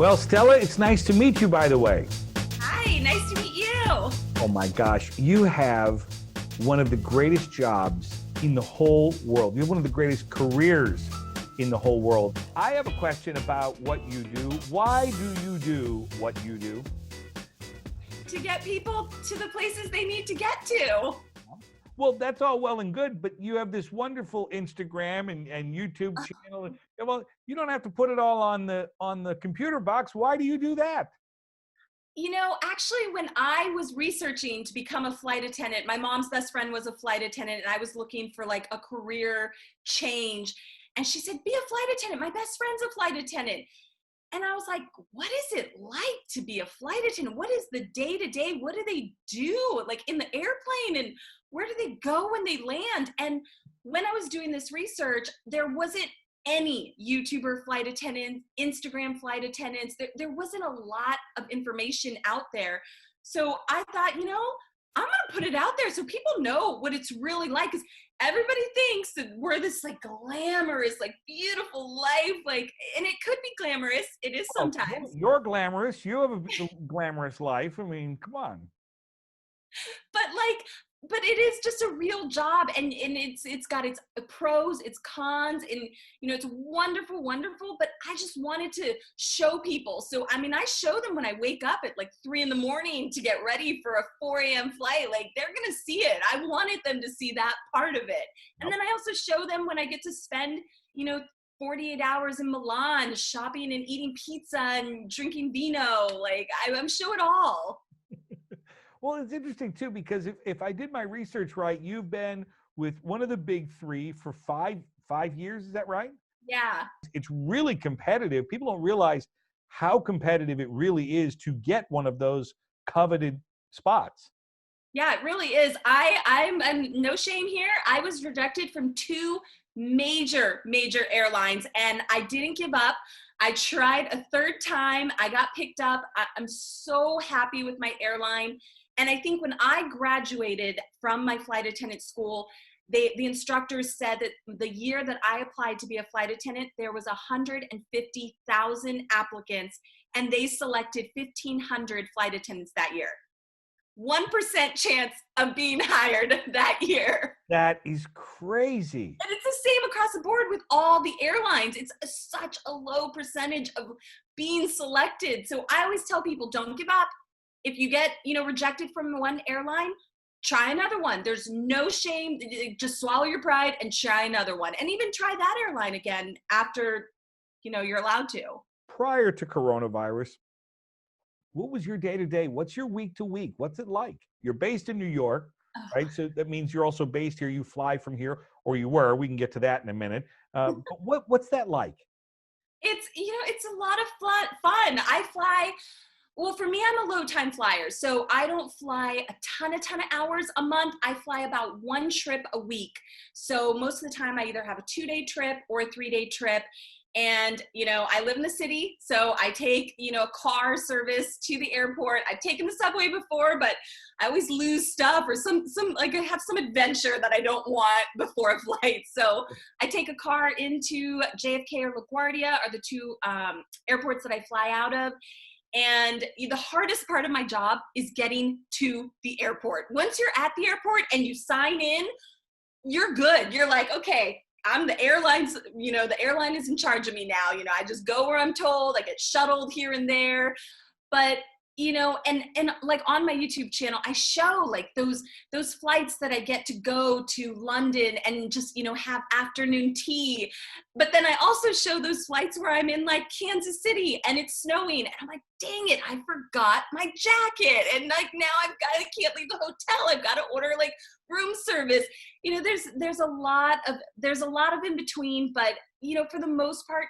Well, Stella, it's nice to meet you, by the way. Hi, nice to meet you. Oh my gosh, you have one of the greatest jobs in the whole world. You have one of the greatest careers in the whole world. I have a question about what you do. Why do you do what you do? To get people to the places they need to get to. Well, that's all well and good, but you have this wonderful Instagram and YouTube channel. Well, you don't have to put it all on the computer box. Why do you do that? You know, actually, when I was researching to become a flight attendant, my mom's best friend was a flight attendant, and I was looking for like a career change. And she said, be a flight attendant. My best friend's a flight attendant. And I was like, what is it like to be a flight attendant? What is the day-to-day? What do they do like in the airplane? And where do they go when they land? And when I was doing this research, there wasn't any YouTuber flight attendants, Instagram flight attendants. There wasn't a lot of information out there. So I thought, I'm gonna put it out there so people know what it's really like. Because everybody thinks that we're this like glamorous, like beautiful life, like, and it could be glamorous. It is sometimes. Well, you're glamorous. You have a glamorous life. I mean, come on. But it is just a real job, and it's got its pros, its cons, and it's wonderful, but I just wanted to show people. So I mean, I show them when I wake up at like 3 a.m. to get ready for a 4 a.m. flight. Like, they're gonna see it. I wanted them to see that part of it. And then I also show them when I get to spend 48 hours in Milan shopping and eating pizza and drinking vino. Like, I'm show it all. Well, it's interesting too, because if I did my research right, you've been with one of the big three for five years. Is that right? Yeah. It's really competitive. People don't realize how competitive it really is to get one of those coveted spots. Yeah, it really is. I'm no shame here. I was rejected from 2 major airlines, and I didn't give up. I tried a third time. I got picked up. I'm so happy with my airline. And I think when I graduated from my flight attendant school, the instructors said that the year that I applied to be a flight attendant, there was 150,000 applicants, and they selected 1,500 flight attendants that year. 1% chance of being hired that year. That is crazy. And it's the same across the board with all the airlines. It's such a low percentage of being selected. So I always tell people, don't give up. If you get, rejected from one airline, try another one. There's no shame. Just swallow your pride and try another one. And even try that airline again after, you're allowed to. Prior to coronavirus, what was your day-to-day? What's your week-to-week? What's it like? You're based in New York, right? So that means you're also based here. You fly from here, or you were. We can get to that in a minute. But what's that like? It's a lot of fun. I fly. Well, for me, I'm a low time flyer. So I don't fly a ton of hours a month. I fly about 1 trip a week. So most of the time I either have a 2-day trip or a 3-day trip. And, I live in the city, so I take, a car service to the airport. I've taken the subway before, but I always lose stuff or some like I have some adventure that I don't want before a flight. So I take a car into JFK or LaGuardia are the 2 airports that I fly out of. And the hardest part of my job is getting to the airport. Once you're at the airport and you sign in, you're good. You're like, okay, I'm the airline's, the airline is in charge of me now. I just go where I'm told. I get shuttled here and there. But and like on my YouTube channel, I show like those flights that I get to go to London and just, have afternoon tea. But then I also show those flights where I'm in like Kansas City and it's snowing. And I'm like, dang it, I forgot my jacket. And like now I can't leave the hotel. I've got to order like room service. There's a lot of in between, but for the most part,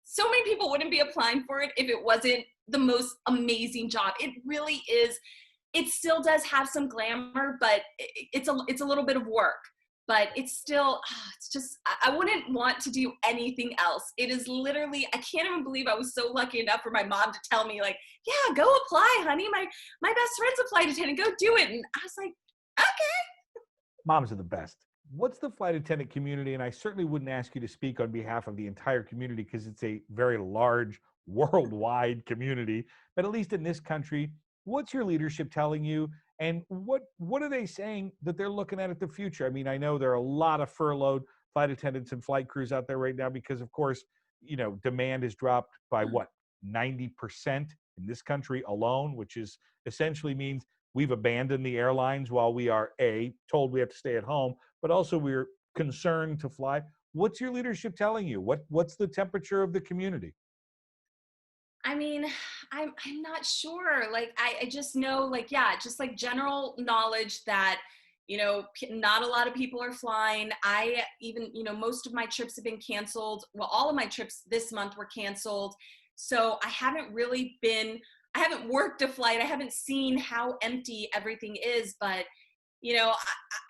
so many people wouldn't be applying for it if it wasn't the most amazing job. It really is. It still does have some glamour, but it's a little bit of work. But it's still, it's just, I wouldn't want to do anything else. It is literally, I can't even believe I was so lucky enough for my mom to tell me like, yeah, go apply, honey. My best friend's a flight attendant, go do it. And I was like, okay. Moms are the best. What's the flight attendant community? And I certainly wouldn't ask you to speak on behalf of the entire community because it's a very large, worldwide community, but at least in this country, what's your leadership telling you? And what are they saying that they're looking at the future? I mean, I know there are a lot of furloughed flight attendants and flight crews out there right now because, of course, demand has dropped by what, 90% in this country alone, which is essentially means we've abandoned the airlines while we are told we have to stay at home, but also we're concerned to fly. What's your leadership telling you? What's the temperature of the community? I mean, I'm not sure. Like, I just know, like, yeah, just like general knowledge that, not a lot of people are flying. I even, most of my trips have been canceled. Well, all of my trips this month were canceled. So I haven't worked a flight. I haven't seen how empty everything is, but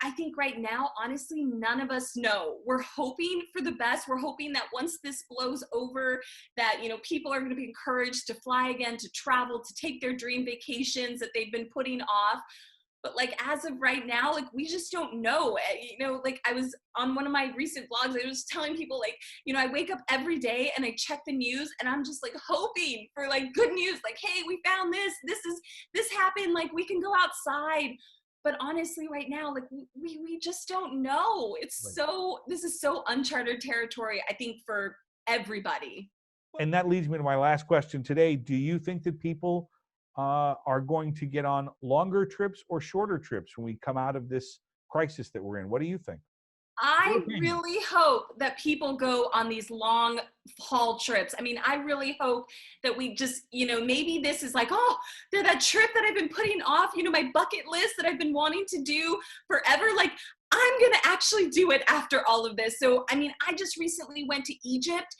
I think right now, honestly, none of us know. We're hoping for the best. We're hoping that once this blows over, that, people are going to be encouraged to fly again, to travel, to take their dream vacations that they've been putting off. But like, as of right now, like, we just don't know. Like, I was on one of my recent vlogs, I was telling people, like, I wake up every day and I check the news and I'm just like hoping for like good news. Like, hey, we found this happened. Like, we can go outside. But honestly, right now, like, we just don't know. This is so uncharted territory, I think, for everybody. And that leads me to my last question today. Do you think that people are going to get on longer trips or shorter trips when we come out of this crisis that we're in? What do you think? I really hope that people go on these long haul trips. I mean, I really hope that we just, maybe this is like, oh, they're that trip that I've been putting off, my bucket list that I've been wanting to do forever. Like, I'm going to actually do it after all of this. So, I mean, I just recently went to Egypt.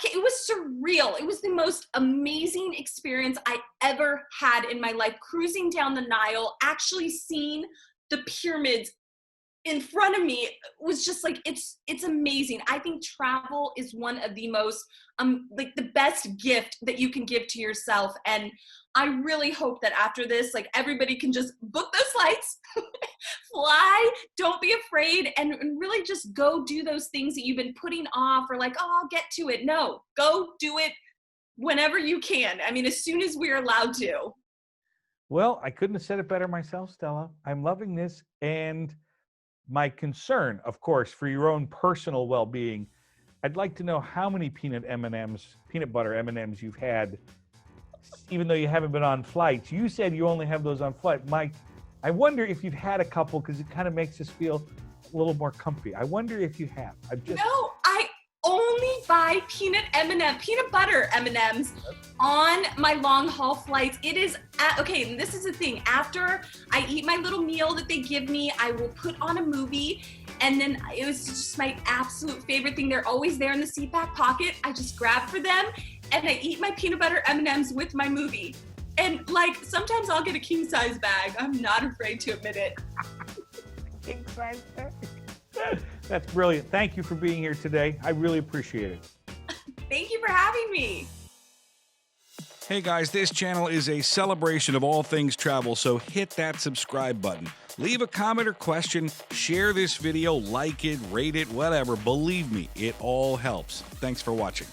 It was surreal. It was the most amazing experience I ever had in my life. Cruising down the Nile, actually seeing the pyramids in front of me was just like, it's amazing. I think travel is one of the most like the best gift that you can give to yourself. And I really hope that after this, like, everybody can just book those flights, fly, don't be afraid, and really just go do those things that you've been putting off, or like, oh, I'll get to it. No, go do it whenever you can. I mean, as soon as we're allowed to. Well, I couldn't have said it better myself, Stella. I'm loving this. And my concern, of course, for your own personal well-being, I'd like to know how many peanut butter M&Ms you've had, even though you haven't been on flights. You said you only have those on flight. Mike, I wonder if you've had a couple, because it kind of makes us feel a little more comfy. I wonder if you have. No, I only buy peanut butter M&Ms on my long haul flights. It is okay, and this is the thing. After I eat my little meal that they give me, I will put on a movie, and then it was just my absolute favorite thing. They're always there in the seat back pocket. I just grab for them, and I eat my peanut butter M&Ms with my movie. And like, sometimes I'll get a king size bag. I'm not afraid to admit it. King size bag. That's brilliant. Thank you for being here today. I really appreciate it. Thank you for having me. Hey guys, this channel is a celebration of all things travel, so hit that subscribe button. Leave a comment or question, share this video, like it, rate it, whatever. Believe me, it all helps. Thanks for watching.